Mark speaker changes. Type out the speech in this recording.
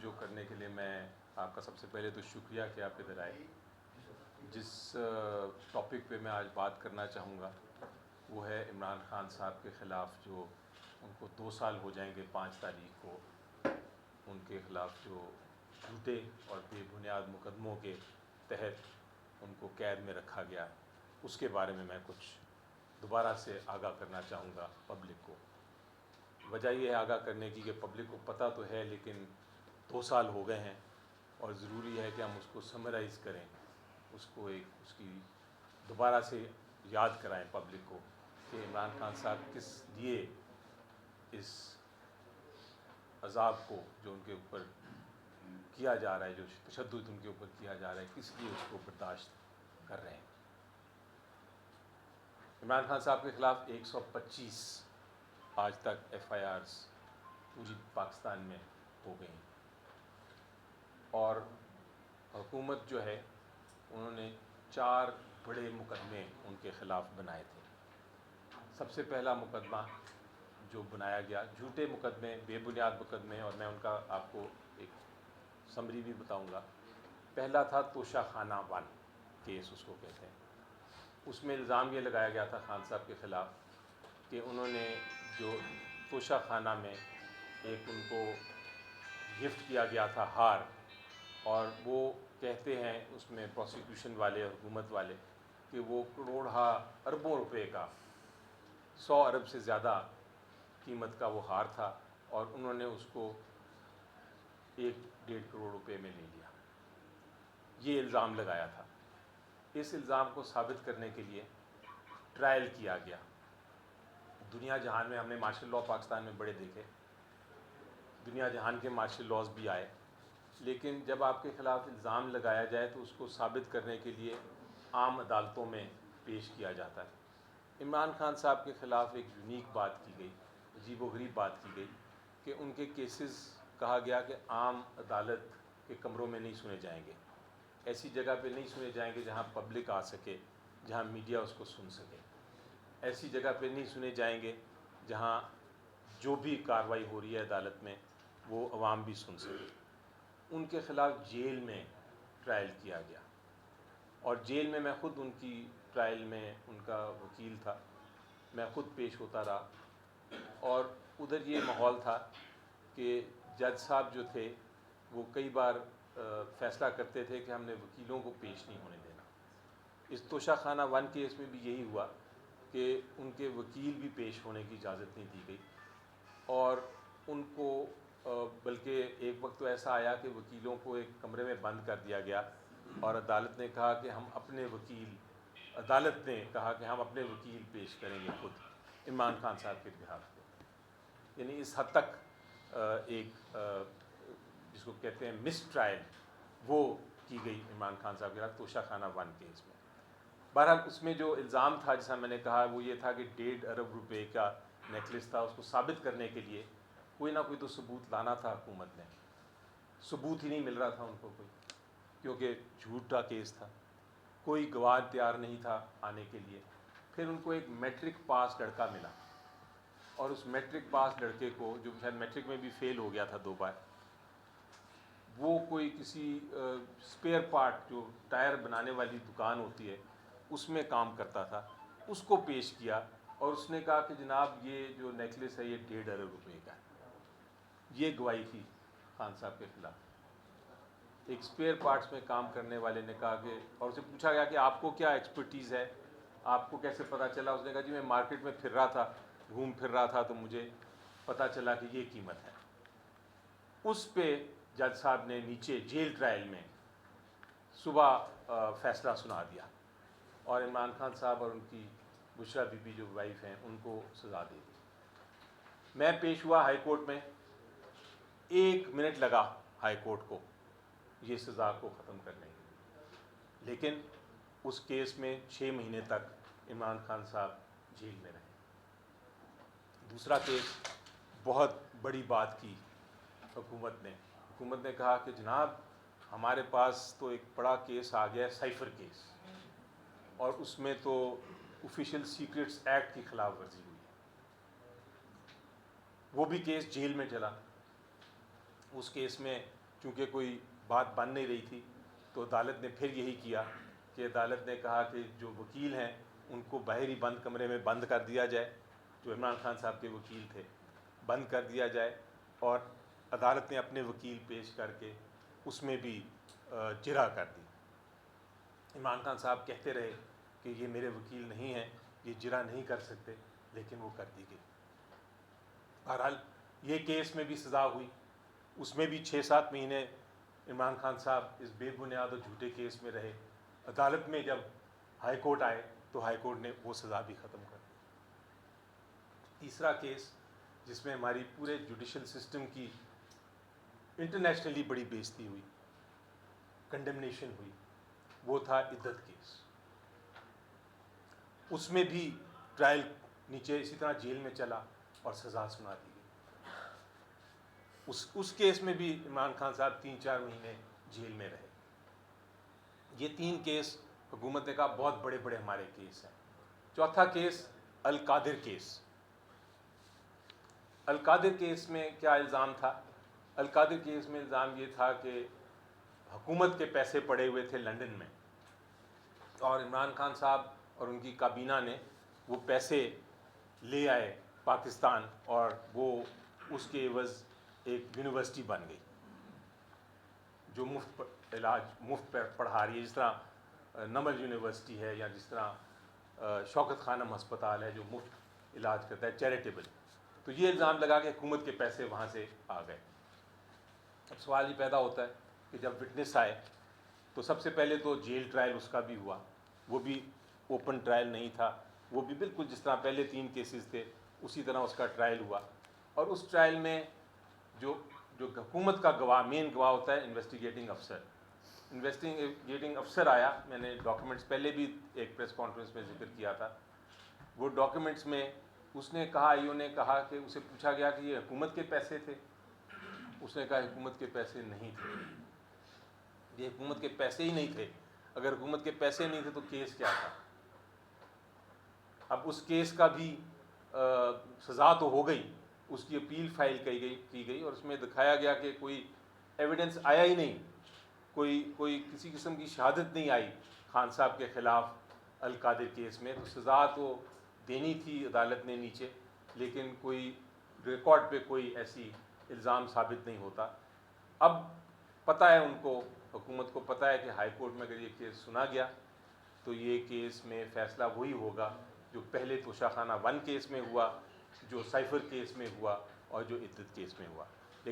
Speaker 1: جو کرنے کے لیے میں آپ کا سب سے پہلے تو شکریہ کہ آپ ادھر آئے. جس ٹاپک پہ میں آج بات کرنا چاہوں گا وہ ہے عمران خان صاحب کے خلاف جو ان کو 2 سال ہو جائیں گے 5 تاریخ کو ان کے خلاف جو جھوٹے اور بے بنیاد مقدموں کے تحت ان کو قید میں رکھا گیا، اس کے بارے میں کچھ دوبارہ سے آگاہ کرنا چاہوں گا پبلک کو. وجہ یہ ہے آگاہ کرنے کی کہ پبلک کو پتہ تو ہے لیکن 2 سال ہو گئے ہیں اور ضروری ہے کہ ہم اس کو سمرائز کریں، اس کی دوبارہ سے یاد کرائیں پبلک کو کہ عمران خان صاحب کس لیے اس عذاب کو جو ان کے اوپر کیا جا رہا ہے، جو تشدد ان کے اوپر کیا جا رہا ہے، کس لیے اس کو برداشت کر رہے ہیں. عمران خان صاحب کے خلاف 125 آج تک FIRs پوری پاکستان میں ہو گئی ہیں اور حکومت جو ہے انہوں نے 4 بڑے مقدمے ان کے خلاف بنائے تھے. سب سے پہلا مقدمہ جو بنایا گیا، جھوٹے مقدمے، بے بنیاد مقدمے، اور میں ان کا آپ کو ایک سمری بھی بتاؤں گا. پہلا تھا توشہ خانہ 1 کیس اس کو کہتے ہیں. اس میں الزام یہ لگایا گیا تھا خان صاحب کے خلاف کہ انہوں نے جو توشہ خانہ میں ایک ان کو گفٹ کیا گیا تھا ہار، اور وہ کہتے ہیں اس میں پروسیکیوشن والے اور حکومت والے کہ وہ کروڑہا اربوں روپے کا، 100 ارب سے زیادہ قیمت کا وہ ہار تھا اور انہوں نے اس کو 1-1.5 کروڑ روپے میں لے لیا. یہ الزام لگایا تھا. اس الزام کو ثابت کرنے کے لیے ٹرائل کیا گیا. دنیا جہان میں ہم نے مارشل لاء پاکستان میں بڑے دیکھے، دنیا جہان کے مارشل لاز بھی آئے، لیکن جب آپ کے خلاف الزام لگایا جائے تو اس کو ثابت کرنے کے لیے عام عدالتوں میں پیش کیا جاتا ہے. عمران خان صاحب کے خلاف ایک یونیک بات کی گئی، عجیب و غریب بات کی گئی کہ ان کے کیسز کہا گیا کہ عام عدالت کے کمروں میں نہیں سنے جائیں گے، ایسی جگہ پہ نہیں سنے جائیں گے جہاں پبلک آ سکے، جہاں میڈیا اس کو سن سکے، ایسی جگہ پہ نہیں سنے جائیں گے جہاں جو بھی کارروائی ہو رہی ہے عدالت میں وہ عوام بھی سن سکے. ان کے خلاف جیل میں ٹرائل کیا گیا اور جیل میں خود ان کی ٹرائل میں ان کا وکیل تھا، میں خود پیش ہوتا رہا. اور ادھر یہ ماحول تھا کہ جج صاحب جو تھے وہ کئی بار فیصلہ کرتے تھے کہ ہم نے وکیلوں کو پیش نہیں ہونے دینا. اس توشہ خانہ 1 کیس میں بھی یہی ہوا کہ ان کے وکیل بھی پیش ہونے کی اجازت نہیں دی گئی اور ان کو بلکہ ایک وقت تو ایسا آیا کہ وکیلوں کو ایک کمرے میں بند کر دیا گیا اور عدالت نے کہا کہ ہم اپنے وکیل پیش کریں گے خود عمران خان صاحب کے بہاف پہ. یعنی اس حد تک ایک جس کو کہتے ہیں مس ٹرائل وہ کی گئی عمران خان صاحب کے خلاف توشہ خانہ 1 کیس میں. بہرحال اس میں جو الزام تھا جیسا میں نے کہا وہ یہ تھا کہ 1.5 ارب روپے کا نیکلس تھا. اس کو ثابت کرنے کے لیے کوئی نہ کوئی تو ثبوت لانا تھا حکومت نے. ثبوت ہی نہیں مل رہا تھا ان کو کوئی، کیونکہ جھوٹا کیس تھا، کوئی گواہ تیار نہیں تھا آنے کے لیے. پھر ان کو ایک میٹرک پاس لڑکا ملا اور اس میٹرک پاس لڑکے کو، جو شاید میٹرک میں بھی فیل ہو گیا تھا 2 بار، وہ کوئی کسی اسپیئر پارٹ جو ٹائر بنانے والی دکان ہوتی ہے اس میں کام کرتا تھا. اس کو پیش کیا اور اس نے کہا کہ جناب یہ جو نیکلس ہے یہ 1.5 ارب روپے کا ہے. یہ گواہی تھی خان صاحب کے خلاف. ایک اسپیئر پارٹس میں کام کرنے والے نے کہا کہ، اور اسے پوچھا گیا کہ آپ کو کیا ایکسپرٹیز ہے، آپ کو کیسے پتہ چلا؟ اس نے کہا جی میں مارکیٹ میں گھوم پھر رہا تھا تو مجھے پتہ چلا کہ یہ قیمت ہے. اس پہ جج صاحب نے نیچے جیل ٹرائل میں صبح فیصلہ سنا دیا اور عمران خان صاحب اور ان کی بشرا بی بی جو وائف ہیں ان کو سزا دے دی. میں پیش ہوا ہائی کورٹ میں، 1 منٹ لگا ہائی کورٹ کو یہ سزا کو ختم کرنے کے لیے، لیکن اس کیس میں 6 مہینے تک عمران خان صاحب جیل میں رہے. دوسرا کیس، بہت بڑی بات کی حکومت نے کہا کہ جناب ہمارے پاس تو ایک بڑا کیس آ گیا ہے، سائفر کیس، اور اس میں تو آفیشیل سیکرٹس ایکٹ کی خلاف ورزی ہوئی ہے. وہ بھی کیس جیل میں چلا. اس کیس میں چونکہ کوئی بات بن نہیں رہی تھی تو عدالت نے پھر یہی کیا کہ عدالت نے کہا کہ جو وکیل ہیں ان کو باہر ہی بند کمرے میں بند کر دیا جائے، جو عمران خان صاحب کے وکیل تھے بند کر دیا جائے، اور عدالت نے اپنے وکیل پیش کر کے اس میں بھی جرح کر دی۔ عمران خان صاحب کہتے رہے کہ یہ میرے وکیل نہیں ہیں، یہ جرح نہیں کر سکتے، لیکن وہ کر دی گئی۔ بہرحال یہ کیس میں بھی سزا ہوئی، اس میں بھی 6-7 مہینے عمران خان صاحب اس بے بنیاد اور جھوٹے کیس میں رہے۔ عدالت میں جب ہائی کورٹ آئے تو ہائی کورٹ نے وہ سزا بھی ختم کر دی۔ تیسرا کیس جس میں ہماری پورے جوڈیشل سسٹم کی انٹرنیشنلی بڑی بے عزتی ہوئی، کنڈمنیشن ہوئی، وہ تھا عدت کیس۔ اس میں بھی ٹرائل نیچے اسی طرح جیل میں چلا اور سزا سنا دی گئی۔ اس کیس میں بھی عمران خان صاحب 3-4 مہینے جیل میں رہے۔ یہ 3 کیس حکومت نے کہا بہت بڑے بڑے ہمارے کیس ہیں۔ چوتھا کیس القادر کیس۔ القادر کیس میں کیا الزام تھا؟ القادر کیس میں الزام یہ تھا کہ حکومت کے پیسے پڑے ہوئے تھے لندن میں، اور عمران خان صاحب اور ان کی کابینہ نے وہ پیسے لے آئے پاکستان، اور وہ اس کے عوض ایک یونیورسٹی بن گئی جو مفت علاج مفت پڑھا رہی ہے، جس طرح نمل یونیورسٹی ہے، یا جس طرح شوکت خانم ہسپتال ہے جو مفت علاج کرتا ہے، چیریٹیبل۔ تو یہ الزام لگا کہ حکومت کے پیسے وہاں سے آ گئے۔ اب سوال یہ پیدا ہوتا ہے کہ جب وٹنس آئے تو سب سے پہلے تو جیل ٹرائل اس کا بھی ہوا، وہ بھی اوپن ٹرائل نہیں تھا، وہ بھی بالکل جس طرح پہلے 3 کیسز تھے اسی طرح اس کا ٹرائل ہوا۔ اور اس ٹرائل میں جو حکومت کا گواہ، مین گواہ ہوتا ہے انویسٹیگیٹنگ افسر۔ انویسٹیگیٹنگ افسر آیا، میں نے ڈاکیومنٹس پہلے بھی ایک پریس کانفرنس میں ذکر کیا تھا، وہ ڈاکیومنٹس میں اس نے کہا، ایو نے کہا کہ اسے پوچھا گیا کہ یہ حکومت کے پیسے تھے، اس نے کہا حکومت کے پیسے نہیں تھے، یہ حکومت کے پیسے ہی نہیں تھے۔ اگر حکومت کے پیسے نہیں تھے تو کیس کیا تھا؟ اب اس کیس کا بھی سزا تو ہو گئی، اس کی اپیل فائل کی گئی، اور اس میں دکھایا گیا کہ کوئی ایویڈنس آیا ہی نہیں، کوئی کسی قسم کی شہادت نہیں آئی خان صاحب کے خلاف القادر کیس میں۔ تو سزا تو دینی تھی عدالت نے نیچے، لیکن کوئی ریکارڈ پہ کوئی ایسی الزام ثابت نہیں ہوتا۔ اب پتہ ہے ان کو، حکومت کو پتہ ہے کہ ہائی کورٹ میں اگر یہ کیس سنا گیا تو یہ کیس میں فیصلہ وہی ہوگا جو پہلے توشہ خانہ 1 کیس میں ہوا، جو سائفر کیس میں ہوا، اور جو عدت کیس میں ہوا۔